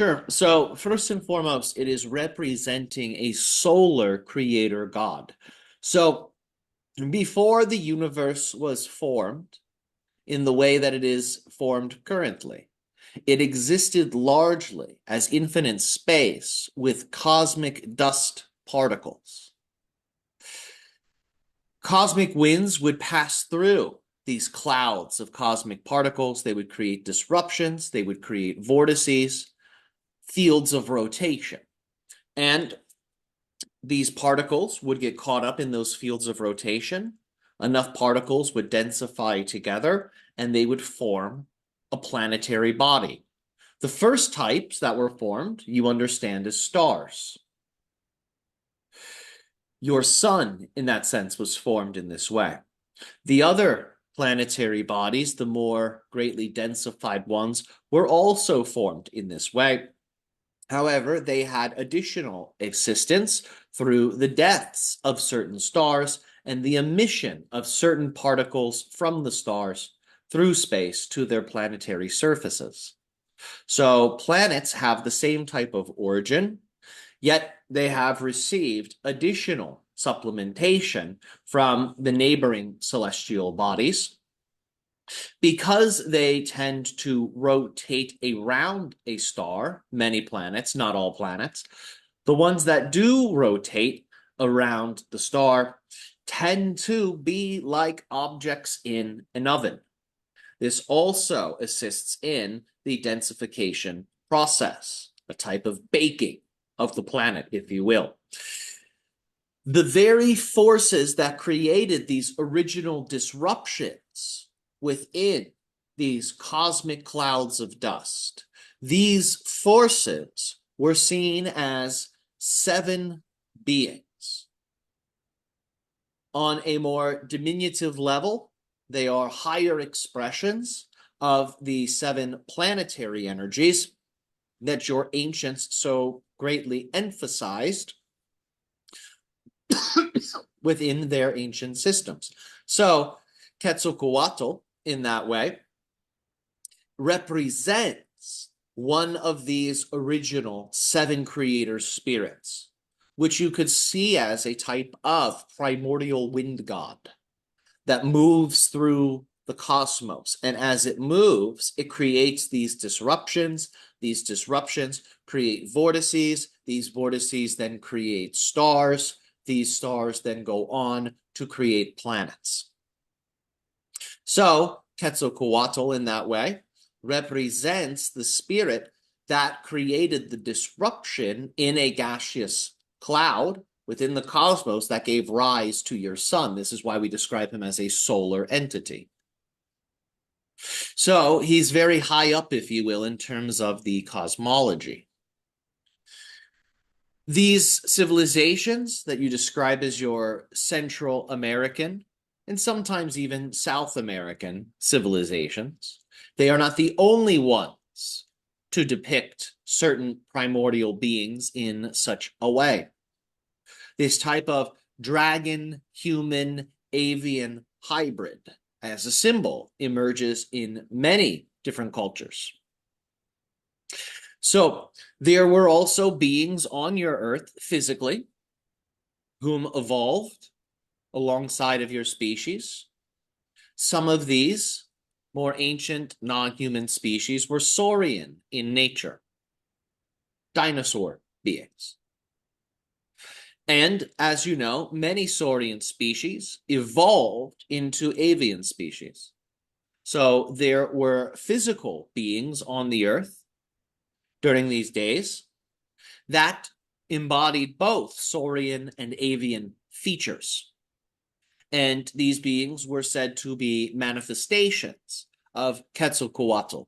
Sure. So, first and foremost, it is representing a solar creator god. So, before the universe was formed in the way that it is formed currently, it existed largely as infinite space with cosmic dust particles. Cosmic winds would pass through these clouds of cosmic particles. They would create disruptions, they would create vortices, fields of rotation. And these particles would get caught up in those fields of rotation. Enough particles would densify together and they would form a planetary body. The first types that were formed, you understand, as stars. Your sun, in that sense, was formed in this way. The other planetary bodies, the more greatly densified ones, were also formed in this way. However, they had additional existence through the deaths of certain stars and the emission of certain particles from the stars through space to their planetary surfaces. So planets have the same type of origin, yet they have received additional supplementation from the neighboring celestial bodies because they tend to rotate around a star. Many planets, not all planets, the ones that do rotate around the star tend to be like objects in an oven. This also assists in the densification process, a type of baking of the planet, if you will. The very forces that created these original disruptions within these cosmic clouds of dust, these forces were seen as seven beings. On a more diminutive level, they are higher expressions of the seven planetary energies that your ancients so greatly emphasized within their ancient systems. So Quetzalcoatl, in that way, represents one of these original seven creator spirits, which you could see as a type of primordial wind god that moves through the cosmos. And as it moves, it creates these disruptions. These disruptions create vortices. These vortices then create stars. These stars then go on to create planets. So Quetzalcoatl, in that way, represents the spirit that created the disruption in a gaseous cloud within the cosmos that gave rise to your sun. This is why we describe him as a solar entity. So he's very high up, if you will, in terms of the cosmology. These civilizations that you describe as your Central American and sometimes even South American civilizations, they are not the only ones to depict certain primordial beings in such a way. This type of dragon, human, avian hybrid as a symbol emerges in many different cultures. So there were also beings on your earth physically whom evolved alongside of your species. Some of these more ancient non-human species were saurian in nature, dinosaur beings. And as you know, many saurian species evolved into avian species. So there were physical beings on the earth during these days that embodied both saurian and avian features. And these beings were said to be manifestations of Quetzalcoatl.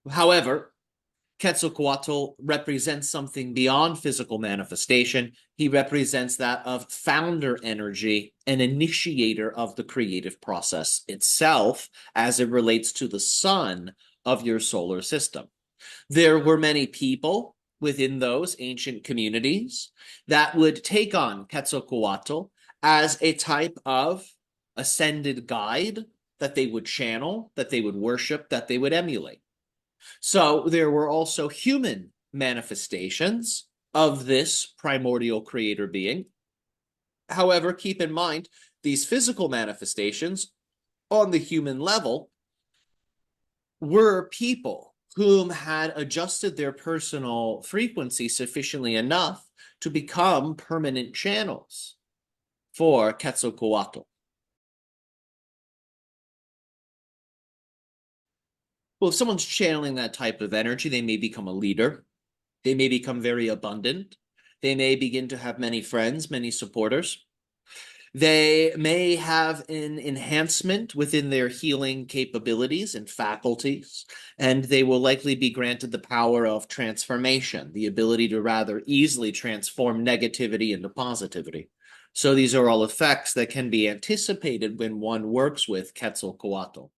However, Quetzalcoatl represents something beyond physical manifestation. He represents that of founder energy, an initiator of the creative process itself as it relates to the sun of your solar system. There were many people within those ancient communities that would take on Quetzalcoatl as a type of ascended guide that they would channel, that they would worship, that they would emulate. So there were also human manifestations of this primordial creator being. However, keep in mind, these physical manifestations on the human level were people whom had adjusted their personal frequency sufficiently enough to become permanent channels for Quetzalcoatl. Well, if someone's channeling that type of energy, they may become a leader. They may become very abundant. They may begin to have many friends, many supporters. They may have an enhancement within their healing capabilities and faculties, and they will likely be granted the power of transformation, the ability to rather easily transform negativity into positivity. So these are all effects that can be anticipated when one works with Quetzalcoatl.